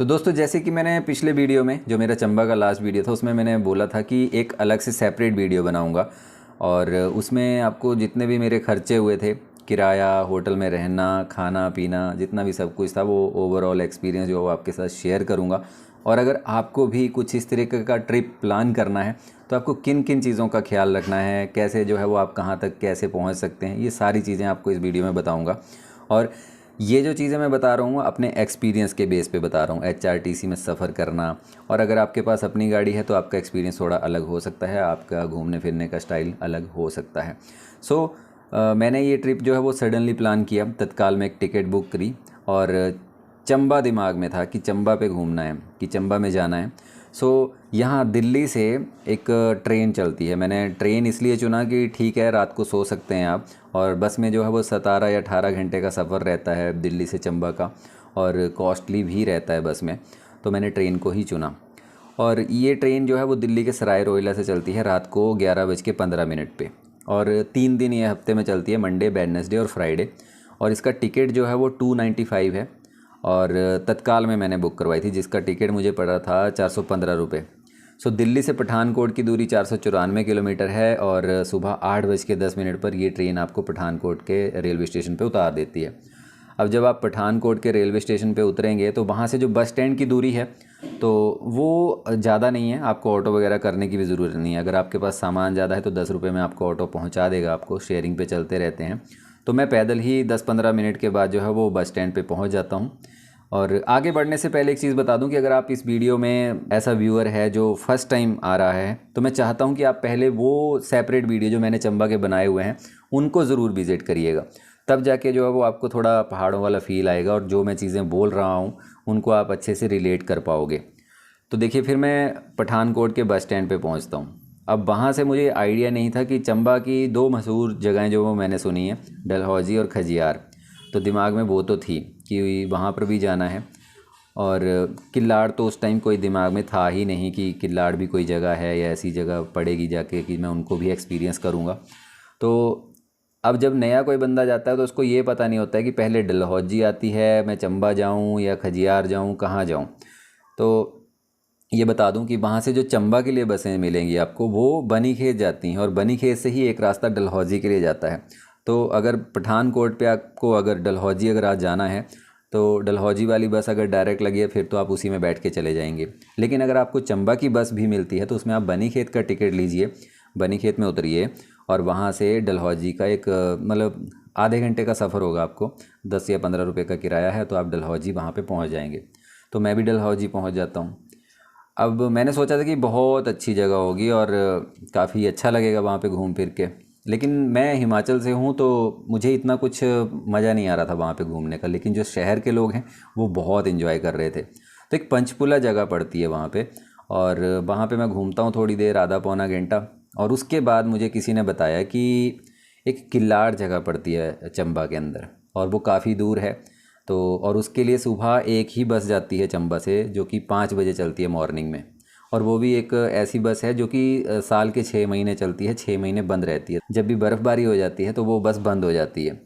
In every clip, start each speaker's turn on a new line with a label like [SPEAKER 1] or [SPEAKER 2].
[SPEAKER 1] तो दोस्तों, जैसे कि मैंने पिछले वीडियो में, जो मेरा चंबा का लास्ट वीडियो था, उसमें मैंने बोला था कि एक अलग से सेपरेट वीडियो बनाऊंगा और उसमें आपको जितने भी मेरे खर्चे हुए थे, किराया, होटल में रहना, खाना पीना, जितना भी सब कुछ था, वो ओवरऑल एक्सपीरियंस जो वो आपके साथ शेयर करूंगा। और अगर आपको भी कुछ इस तरीके का ट्रिप प्लान करना है तो आपको किन किन चीज़ों का ख्याल रखना है, कैसे जो है वो आप कहाँ तक कैसे पहुँच सकते हैं, ये सारी चीज़ें आपको इस वीडियो में बताऊँगा। और ये जो चीज़ें मैं बता रहा हूँ अपने एक्सपीरियंस के बेस पे बता रहा हूँ, एचआरटीसी में सफ़र करना। और अगर आपके पास अपनी गाड़ी है तो आपका एक्सपीरियंस थोड़ा अलग हो सकता है, आपका घूमने फिरने का स्टाइल अलग हो सकता है। सो मैंने ये ट्रिप जो है वो सडनली प्लान किया, तत्काल में एक टिकट बुक करी और चंबा दिमाग में था कि चंबा पे घूमना है, कि चंबा में जाना है। सो यहाँ दिल्ली से एक ट्रेन चलती है। मैंने ट्रेन इसलिए चुना कि ठीक है, रात को सो सकते हैं आप, और बस में जो है वो 17 या 18 घंटे का सफ़र रहता है दिल्ली से चंबा का, और कॉस्टली भी रहता है बस में। तो मैंने ट्रेन को ही चुना। और ये ट्रेन जो है वो दिल्ली के सराय रोहिला से चलती है रात को 11:15 पे, और 3 दिन ये हफ्ते में चलती है, मंडे, वेडनेसडे और फ्राइडे। और इसका टिकट जो है वो 295 है, और तत्काल में मैंने बुक करवाई थी, जिसका टिकट मुझे पड़ा था 415 रुपये। सो दिल्ली से पठानकोट की दूरी 494 किलोमीटर है, और सुबह 8:10 पर ये ट्रेन आपको पठानकोट के रेलवे स्टेशन पे उतार देती है। अब जब आप पठानकोट के रेलवे स्टेशन पे उतरेंगे तो वहाँ से जो बस स्टैंड की दूरी है तो वो ज़्यादा नहीं है, आपको ऑटो वगैरह करने की भी ज़रूरत नहीं है। अगर आपके पास सामान ज़्यादा है तो 10 रुपये में आपको ऑटो पहुँचा देगा, आपको शेयरिंग पे चलते रहते हैं। तो मैं पैदल ही 10-15 मिनट के बाद जो है वो बस स्टैंड पे पहुँच जाता हूँ। और आगे बढ़ने से पहले एक चीज़ बता दूं कि अगर आप इस वीडियो में ऐसा व्यूअर है जो फर्स्ट टाइम आ रहा है, तो मैं चाहता हूं कि आप पहले वो सेपरेट वीडियो जो मैंने चंबा के बनाए हुए हैं उनको ज़रूर विज़िट करिएगा। तब जाके जो है वो आपको थोड़ा पहाड़ों वाला फ़ील आएगा, और जो मैं चीज़ें बोल रहा हूँ उनको आप अच्छे से रिलेट कर पाओगे। तो देखिए, फिर मैं पठानकोट के बस स्टैंड पे पहुंचता हूं। अब वहां से मुझे आइडिया नहीं था कि चंबा की दो मशहूर जगहें जो वो मैंने सुनी है, डलहौजी और खजियार, तो दिमाग में वो तो थी कि वहाँ पर भी जाना है। और किल्लाड़ तो उस टाइम कोई दिमाग में था ही नहीं कि किल्लाड़ भी कोई जगह है या ऐसी जगह पड़ेगी जाके कि मैं उनको भी एक्सपीरियंस करूँगा। तो अब जब नया कोई बंदा जाता है तो उसको ये पता नहीं होता है कि पहले डलहौजी आती है, मैं चंबा जाऊँ या खजियार जाऊँ, कहाँ जाऊँ। तो ये बता दूं कि वहाँ से जो चंबा के लिए बसें मिलेंगी आपको, वो बनीखेत जाती हैं, और बनीखेत से ही एक रास्ता डलहौजी के लिए जाता है। तो अगर पठानकोट पे आपको अगर डलहौजी अगर आज जाना है तो डलहौजी वाली बस अगर डायरेक्ट लगी है फिर तो आप उसी में बैठ के चले जाएंगे। लेकिन अगर आपको चंबा की बस भी मिलती है तो उसमें आप बनीखेत का टिकट लीजिए, बनीखेत में उतरिए, और वहाँ से डलहौजी का एक मतलब आधे घंटे का सफ़र होगा आपको, 10 या 15 रुपये का किराया है, तो आप डलहौजी वहाँ पर पहुँच जाएंगे। तो मैं भी डलहौजी पहुँच जाता हूँ। अब मैंने सोचा था कि बहुत अच्छी जगह होगी और काफ़ी अच्छा लगेगा वहाँ पे घूम फिर के, लेकिन मैं हिमाचल से हूँ तो मुझे इतना कुछ मज़ा नहीं आ रहा था वहाँ पे घूमने का। लेकिन जो शहर के लोग हैं वो बहुत इन्जॉय कर रहे थे। तो एक पंचपुला जगह पड़ती है वहाँ पे, और वहाँ पे मैं घूमता हूँ थोड़ी देर, आधा पौना घंटा, और उसके बाद मुझे किसी ने बताया कि एक किल्लाड़ जगह पड़ती है चंबा के अंदर, और वो काफ़ी दूर है। तो और उसके लिए सुबह एक ही बस जाती है चंबा से, जो कि 5 बजे चलती है मॉर्निंग में, और वो भी एक ऐसी बस है जो कि साल के 6 महीने चलती है, 6 महीने बंद रहती है। जब भी बर्फ़बारी हो जाती है तो वो बस बंद हो जाती है।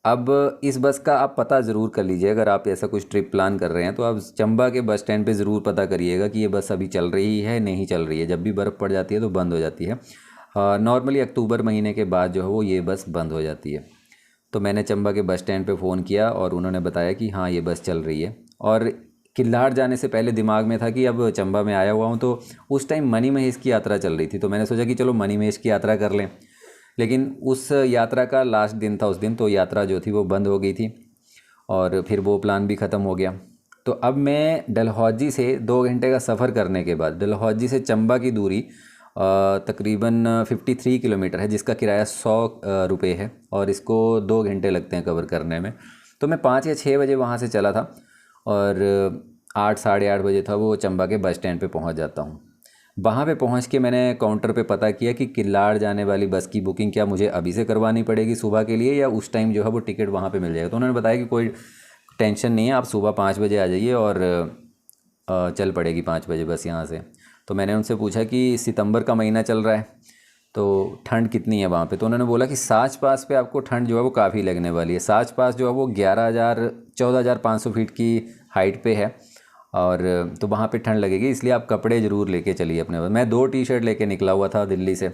[SPEAKER 1] अब इस बस का आप पता ज़रूर कर लीजिए, अगर आप ऐसा कुछ ट्रिप प्लान कर रहे हैं तो आप चंबा के बस स्टैंड पे ज़रूर पता करिएगा कि ये बस अभी चल रही है नहीं चल रही है। जब भी बर्फ़ पड़ जाती है तो बंद हो जाती है। नॉर्मली अक्टूबर महीने के बाद जो है वो ये बस बंद हो जाती है। तो मैंने चंबा के बस स्टैंड पे फ़ोन किया और उन्होंने बताया कि हाँ, ये बस चल रही है। और किल्लाड़ जाने से पहले दिमाग में था कि अब चंबा में आया हुआ हूँ, तो उस टाइम मनी महेश की यात्रा चल रही थी, तो मैंने सोचा कि चलो मनी महेश की यात्रा कर लें। लेकिन उस यात्रा का लास्ट दिन था उस दिन, तो यात्रा जो थी वो बंद हो गई थी, और फिर वो प्लान भी ख़त्म हो गया। तो अब मैं डलहौजी से 2 घंटे का सफ़र करने के बाद, डलहौजी से चंबा की दूरी तकरीबन 53 किलोमीटर है, जिसका किराया 100 रुपये है, और इसको 2 घंटे लगते हैं कवर करने में। तो मैं 5 या 6 बजे वहाँ से चला था, और 8 साढ़े 8 बजे था वो चंबा के बस स्टैंड पे पहुँच जाता हूँ। वहाँ पे पहुँच के मैंने काउंटर पे पता किया कि किल्लाड़ जाने वाली बस की बुकिंग क्या मुझे अभी से करवानी पड़ेगी सुबह के लिए, या उस टाइम जो है वो टिकट वहाँ पे मिल जाएगा। तो उन्होंने बताया कि कोई टेंशन नहीं है, आप सुबह 5 बजे आ जाइए, और चल पड़ेगी 5 बजे बस यहाँ से। तो मैंने उनसे पूछा कि सितंबर का महीना चल रहा है तो ठंड कितनी है वहाँ पे, तो उन्होंने बोला कि साच पास पे आपको ठंड जो है वो काफ़ी लगने वाली है। साच पास जो है वो 11,000 14,500 फीट की हाइट पे है, और तो वहाँ पे ठंड लगेगी, इसलिए आप कपड़े ज़रूर लेके चलिए अपने पास। मैं 2 टी-शर्ट लेके निकला हुआ था दिल्ली से।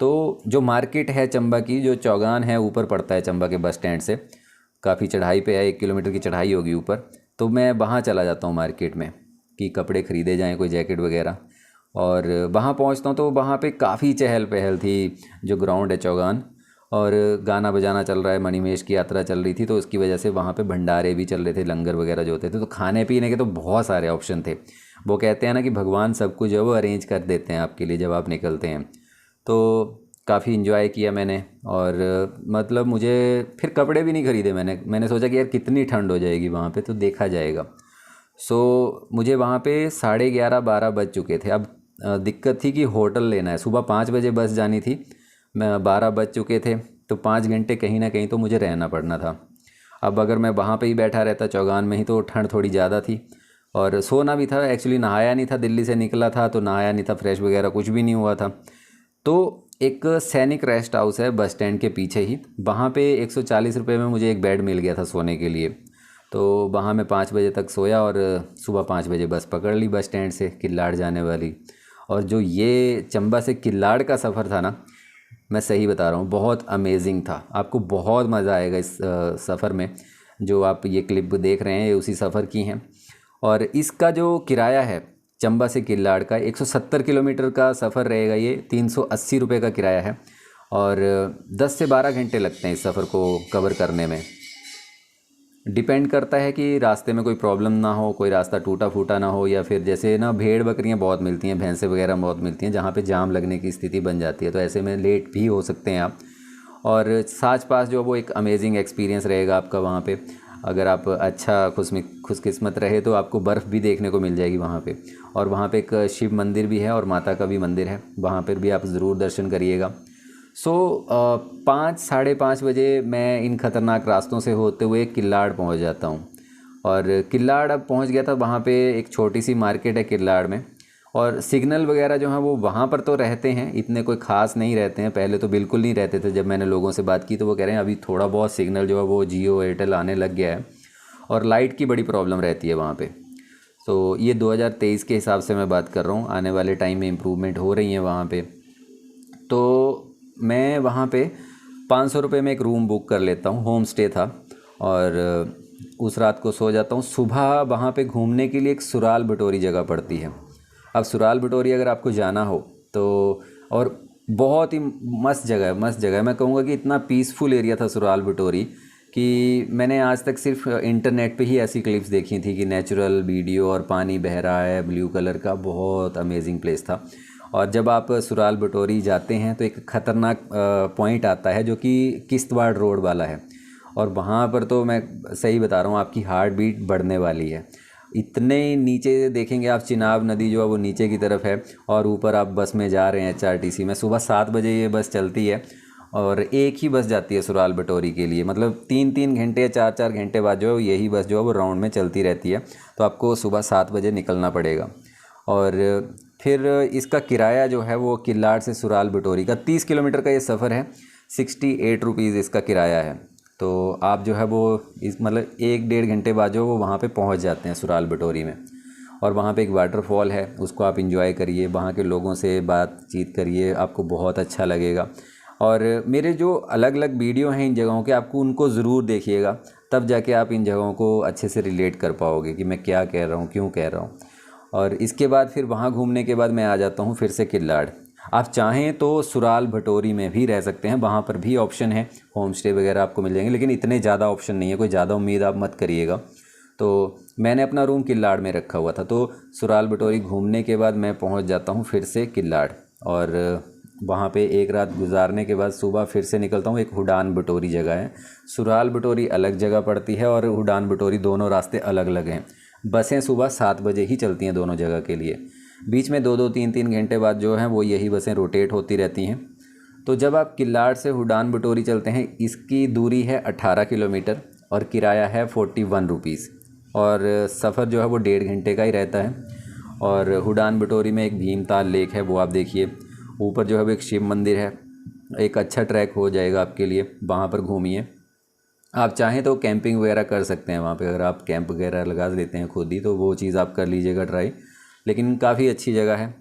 [SPEAKER 1] तो जो मार्केट है चंबा की, जो चौगान है ऊपर पड़ता है चंबा के बस स्टैंड से, काफ़ी चढ़ाई पे है, 1 किलोमीटर की चढ़ाई होगी ऊपर। तो मैं वहाँ चला जाता हूँ मार्केट में कि कपड़े ख़रीदे जाएँ, कोई जैकेट वगैरह। और वहाँ पहुँचता हूँ तो वहाँ पे काफ़ी चहल पहल थी, जो ग्राउंड है चौगान, और गाना बजाना चल रहा है, मणिमहेश की यात्रा चल रही थी, तो उसकी वजह से वहाँ पे भंडारे भी चल रहे थे, लंगर वगैरह जो होते थे। तो खाने पीने के तो बहुत सारे ऑप्शन थे। वो कहते हैं ना कि भगवान सब कुछ जो है वो अरेंज कर देते हैं आपके लिए जब आप निकलते हैं। तो काफ़ी इन्जॉय किया मैंने। और मतलब मुझे फिर कपड़े भी नहीं ख़रीदे मैंने सोचा कि यार कितनी ठंड हो जाएगी वहाँ पे, तो देखा जाएगा। सो मुझे वहाँ पे 11:30-12 बज चुके थे। अब दिक्कत थी कि होटल लेना है, सुबह 5 बजे बस जानी थी, मैं 12 बज चुके थे, तो 5 घंटे कहीं ना कहीं तो मुझे रहना पड़ना था। अब अगर मैं वहाँ पे ही बैठा रहता चौगान में ही, तो ठंड थोड़ी ज़्यादा थी और सोना भी था। एक्चुअली नहाया नहीं था, दिल्ली से निकला था तो नहाया नहीं था, फ्रेश वगैरह कुछ भी नहीं हुआ था। तो एक सैनिक रेस्ट हाउस है बस स्टैंड के पीछे ही, वहाँ पे 140 रुपये में मुझे एक बेड मिल गया था सोने के लिए। तो वहाँ मैं 5 बजे तक सोया और सुबह 5 बजे बस पकड़ ली बस स्टैंड से किल्लाड़ जाने वाली। और जो ये चंबा से किल्लाड़ का सफ़र था ना, मैं सही बता रहा हूँ, बहुत अमेजिंग था। आपको बहुत मज़ा आएगा इस सफ़र में। जो आप ये क्लिप देख रहे हैं ये उसी सफ़र की हैं। और इसका जो किराया है चंबा से किल्लाड़ का, 170 किलोमीटर का सफ़र रहेगा ये, 380 रुपये का किराया है। और 10 से 12 घंटे लगते हैं इस सफ़र को कवर करने में। डिपेंड करता है कि रास्ते में कोई प्रॉब्लम ना हो, कोई रास्ता टूटा फूटा ना हो, या फिर जैसे ना भेड़ बकरियां बहुत मिलती हैं, भैंसें वगैरह बहुत मिलती हैं, जहाँ पे जाम लगने की स्थिति बन जाती है, तो ऐसे में लेट भी हो सकते हैं आप। और साच पास जो वो एक अमेजिंग एक्सपीरियंस रहेगा आपका वहाँ पे। अगर आप अच्छा खुशकिस्मत रहे तो आपको बर्फ़ भी देखने को मिल जाएगी वहाँ पे। और वहाँ पे एक शिव मंदिर भी है और माता का भी मंदिर है, वहाँ पर भी आप ज़रूर दर्शन करिएगा। 5 साढ़े 5 बजे मैं इन ख़तरनाक रास्तों से होते हुए किल्लाड़ पहुंच जाता हूं। और किल्लाड़ अब पहुंच गया था। वहाँ पे एक छोटी सी मार्केट है किल्लाड़ में, और सिग्नल वगैरह जो हैं वो वहाँ पर तो रहते हैं, इतने कोई ख़ास नहीं रहते हैं। पहले तो बिल्कुल नहीं रहते थे, जब मैंने लोगों से बात की तो वो कह रहे हैं अभी थोड़ा बहुत सिग्नल जो है वो जियो एयरटेल आने लग गया है। और लाइट की बड़ी प्रॉब्लम रहती है वहाँ पर। तो ये 2023 के हिसाब से मैं बात कर रहा हूँ, आने वाले टाइम में इम्प्रूवमेंट हो रही है वहाँ पर। तो मैं वहाँ पे 500 रुपये में एक रूम बुक कर लेता हूँ, होम स्टे था, और उस रात को सो जाता हूँ। सुबह वहाँ पे घूमने के लिए एक सुराल बटोरी जगह पड़ती है। अब सुराल बटोरी अगर आपको जाना हो तो, और बहुत ही मस्त जगह है, मस्त जगह है। मैं कहूँगा कि इतना पीसफुल एरिया था सुराल बटोरी कि मैंने आज तक सिर्फ इंटरनेट पे ही ऐसी क्लिप्स देखी थी कि नेचुरल वीडियो और पानी बह रहा है ब्लू कलर का, बहुत अमेजिंग प्लेस था। और जब आप सुराल बटोरी जाते हैं तो एक ख़तरनाक पॉइंट आता है जो कि किश्तवाड़ रोड वाला है, और वहाँ पर तो मैं सही बता रहा हूँ आपकी हार्ट बीट बढ़ने वाली है। इतने नीचे देखेंगे आप, चिनाब नदी जो है वो नीचे की तरफ है, और ऊपर आप बस में जा रहे हैं HRTC में। सुबह 7 बजे ये बस चलती है और एक ही बस जाती है सुराल बटोरी के लिए, मतलब 3-3 घंटे या 4-4 घंटे बाद जो है यही बस जो है वो राउंड में चलती रहती है। तो आपको सुबह 7 बजे निकलना पड़ेगा। और फिर इसका किराया जो है वो किल्लाड़ से सुराल बटोरी का 30 किलोमीटर का ये सफ़र है, 68 रुपीज़ इसका किराया है। तो आप जो है वो इस मतलब 1-1.5 घंटे बाद जो वो वहाँ पे पहुँच जाते हैं सुराल बटोरी में। और वहाँ पे एक वाटरफॉल है, उसको आप इंजॉय करिए, वहाँ के लोगों से बातचीत करिए, आपको बहुत अच्छा लगेगा। और मेरे जो अलग अलग वीडियो हैं इन जगहों के, आपको उनको ज़रूर देखिएगा, तब जाके आप इन जगहों को अच्छे से रिलेट कर पाओगे कि मैं क्या कह रहा हूँ, क्यों कह रहा हूँ। और इसके बाद फिर वहाँ घूमने के बाद मैं आ जाता हूँ फिर से किल्लाड़। आप चाहें तो सुराल भटोरी में भी रह सकते हैं, वहाँ पर भी ऑप्शन है, होम स्टे वगैरह आपको मिल जाएंगे, लेकिन इतने ज़्यादा ऑप्शन नहीं है, कोई ज़्यादा उम्मीद आप मत करिएगा। तो मैंने अपना रूम किल्लाड़ में रखा हुआ था। तो सुराल भटोरी घूमने के बाद मैं पहुँच जाता हूँ फिर से किल्लाड़, और वहाँ पे एक रात गुजारने के बाद सुबह फिर से निकलता हूँ। एक हुडान बटोरी जगह है, सुराल बटोरी अलग जगह पड़ती है और हुडान बटोरी, दोनों रास्ते अलग अलग हैं। बसें सुबह 7 बजे ही चलती हैं दोनों जगह के लिए, बीच में 2-2 3-3 घंटे बाद जो हैं वो यही बसें रोटेट होती रहती हैं। तो जब आप किल्लाड़ से हुडान बटोरी चलते हैं, इसकी दूरी है 18 किलोमीटर और किराया है 41 रुपीज़, और सफ़र जो है वो 1.5 घंटे का ही रहता है। और हुडान बटोरी में एक भीमताल लेक है, वो आप देखिए। ऊपर जो है वो एक शिव मंदिर है, एक अच्छा ट्रैक हो जाएगा आपके लिए, वहाँ पर घूमिए। आप चाहें तो कैंपिंग वगैरह कर सकते हैं वहाँ पे, अगर आप कैंप वगैरह लगा लेते हैं खुद ही तो वो चीज़ आप कर लीजिएगा ट्राई। लेकिन काफ़ी अच्छी जगह है।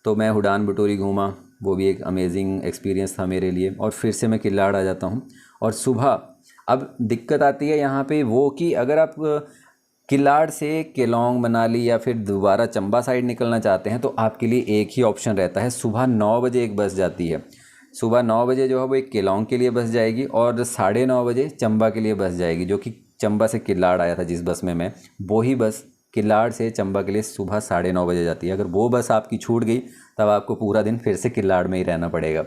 [SPEAKER 1] तो मैं हुडान बटोरी घूमा, वो भी एक अमेजिंग एक्सपीरियंस था मेरे लिए। और फिर से मैं किल्लाड़ आ जाता हूँ। और सुबह अब दिक्कत आती है यहाँ पे वो कि अगर आप किल्लाड़ से केलोंग मनाली या फिर दोबारा चंबा साइड निकलना चाहते हैं तो आपके लिए एक ही ऑप्शन रहता है। सुबह 9 बजे एक बस जाती है। सुबह 9 बजे जो है वो एक केलोंग के लिए बस जाएगी और 9:30 बजे चंबा के लिए बस जाएगी, जो कि चंबा से किल्लाड़ आया था जिस बस में मैं, वो ही बस किल्लाड़ से चंबा के लिए सुबह 9:30 बजे जाती है। अगर वो बस आपकी छूट गई तब आपको पूरा दिन फिर से किल्लाड़ में ही रहना पड़ेगा।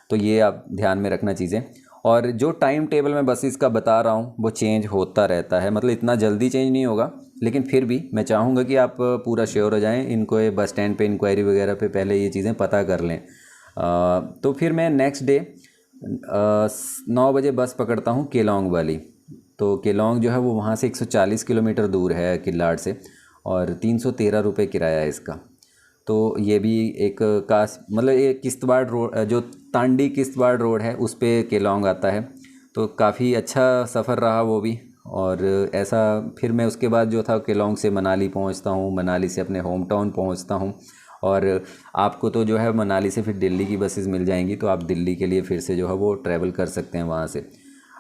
[SPEAKER 1] तो ये आप ध्यान में रखना चीज़ें। और जो टाइम टेबल मैं बसेस का बता रहा हूँ वो चेंज होता रहता है, मतलब इतना जल्दी चेंज नहीं होगा, लेकिन फिर भी मैं चाहूँगा कि आप पूरा श्योर हो जाएं। इनको ये बस स्टैंड पे इंक्वायरी वगैरह पे पहले ये चीज़ें पता कर लें। तो फिर मैं नेक्स्ट डे 9 बजे बस पकड़ता हूँ केलोंग वाली। तो केलोंग जो है वो वहाँ से 140 किलोमीटर दूर है किल्लाड़ से, और 313 रुपये किराया है इसका। तो ये भी एक मतलब ये किश्तवाड़ रोड, जो तांडी किश्तवाड़ रोड है उस पे केलोंग आता है। तो काफ़ी अच्छा सफ़र रहा वो भी। और ऐसा फिर मैं उसके बाद जो था केलोंग से मनाली पहुंचता हूं, मनाली से अपने होम टाउन पहुंचता हूं। और आपको तो जो है मनाली से फिर दिल्ली की बसेस मिल जाएंगी, तो आप दिल्ली के लिए फिर से जो है वो ट्रैवल कर सकते हैं वहाँ से।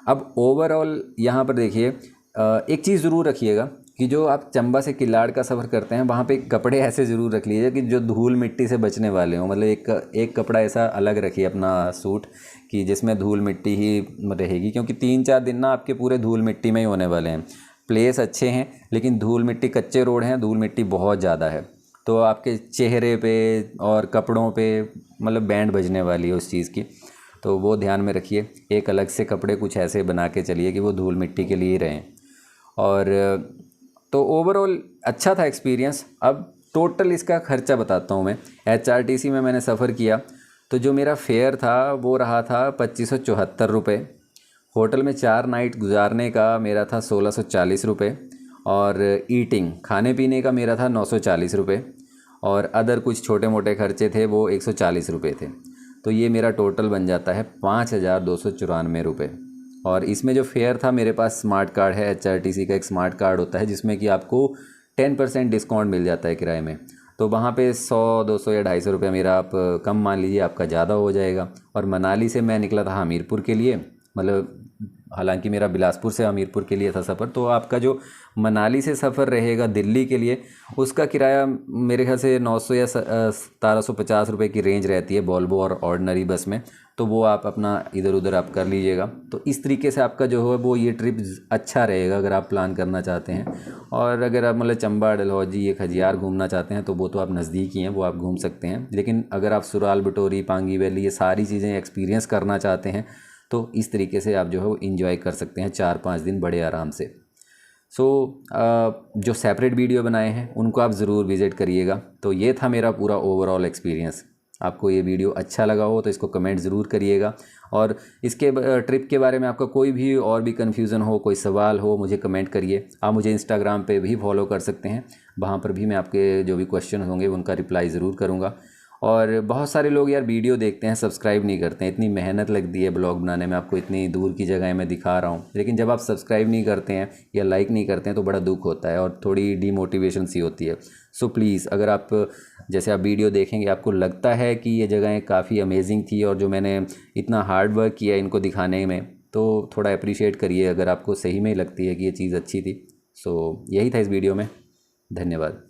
[SPEAKER 1] अब ओवरऑल यहाँ पर देखिए, एक चीज़ ज़रूर रखिएगा कि जो आप चंबा से किल्लाड़ का सफ़र करते हैं वहाँ पे कपड़े ऐसे ज़रूर रख लीजिए कि जो धूल मिट्टी से बचने वाले हों। मतलब एक कपड़ा ऐसा अलग रखिए अपना सूट कि जिसमें धूल मिट्टी ही रहेगी, क्योंकि 3-4 दिन ना आपके पूरे धूल मिट्टी में ही होने वाले हैं। प्लेस अच्छे हैं लेकिन धूल मिट्टी, कच्चे रोड हैं, धूल मिट्टी बहुत ज़्यादा है। तो आपके चेहरे पे और कपड़ों पे मतलब बैंड बजने वाली है उस चीज़ की। तो वो ध्यान में रखिए, एक अलग से कपड़े कुछ ऐसे बना के चलिए कि वो धूल मिट्टी के लिए रहें। और तो ओवरऑल अच्छा था एक्सपीरियंस। अब टोटल इसका ख़र्चा बताता हूँ मैं। HRTC में मैंने सफ़र किया तो जो मेरा फेयर था वो रहा था 2574 रुपये। होटल में 4 नाइट गुजारने का मेरा था 1640 रुपये। और ईटिंग खाने पीने का मेरा था 940 रुपये। और अदर कुछ छोटे मोटे खर्चे थे वो 140 रुपये थे। तो ये मेरा टोटल बन जाता है 5294 रुपये। और इसमें जो फेयर था, मेरे पास स्मार्ट कार्ड है, HRTC का एक स्मार्ट कार्ड होता है जिसमें कि आपको 10% डिस्काउंट मिल जाता है किराए में। तो वहाँ पे 100, 200 या 250 रुपये मेरा आप कम मान लीजिए, आपका ज़्यादा हो जाएगा। और मनाली से मैं निकला था हमीरपुर के लिए, मतलब हालांकि मेरा बिलासपुर से हमीरपुर के लिए था सफ़र। तो आपका जो मनाली से सफ़र रहेगा दिल्ली के लिए, उसका किराया मेरे ख्याल से 900 या 1750 रुपये की रेंज रहती है वॉल्वो और ऑर्डिनरी बस में। तो वो आप अपना इधर उधर आप कर लीजिएगा। तो इस तरीके से आपका जो है वो ये ट्रिप अच्छा रहेगा अगर आप प्लान करना चाहते हैं। और अगर आप मतलब चंबा, डलहौजी, ये खजियार घूमना चाहते हैं तो वो तो आप नज़दीक ही हैं, वो आप घूम सकते हैं। लेकिन अगर आप सुराल बटोरी, पांगी वैली, ये सारी चीज़ें एक्सपीरियंस करना चाहते हैं तो इस तरीके से आप जो है वो इंजॉय कर सकते हैं 4-5 दिन बड़े आराम से। जो सेपरेट वीडियो बनाए हैं उनको आप ज़रूर विज़िट करिएगा। तो ये था मेरा पूरा ओवरऑल एक्सपीरियंस। आपको ये वीडियो अच्छा लगा हो तो इसको कमेंट ज़रूर करिएगा। और इसके ट्रिप के बारे में आपका कोई भी और भी कन्फ्यूज़न हो, कोई सवाल हो, मुझे कमेंट करिए। आप मुझे इंस्टाग्राम पे भी फॉलो कर सकते हैं, वहाँ पर भी मैं आपके जो भी क्वेश्चन होंगे उनका रिप्लाई ज़रूर करूँगा। और बहुत सारे लोग यार वीडियो देखते हैं, सब्सक्राइब नहीं करते हैं। इतनी मेहनत लगती है ब्लॉग बनाने में, आपको इतनी दूर की जगह मैं दिखा रहा हूँ, लेकिन जब आप सब्सक्राइब नहीं करते हैं या लाइक नहीं करते हैं तो बड़ा दुख होता है और थोड़ी डीमोटिवेशन सी होती है। सो प्लीज़, अगर आप जैसे आप वीडियो देखेंगे आपको लगता है कि ये जगहें काफ़ी अमेजिंग थी और जो मैंने इतना हार्ड वर्क किया इनको दिखाने में, तो थोड़ा अप्रिशिएट करिए अगर आपको सही में लगती है कि ये चीज़ अच्छी थी। सो यही था इस वीडियो में। धन्यवाद।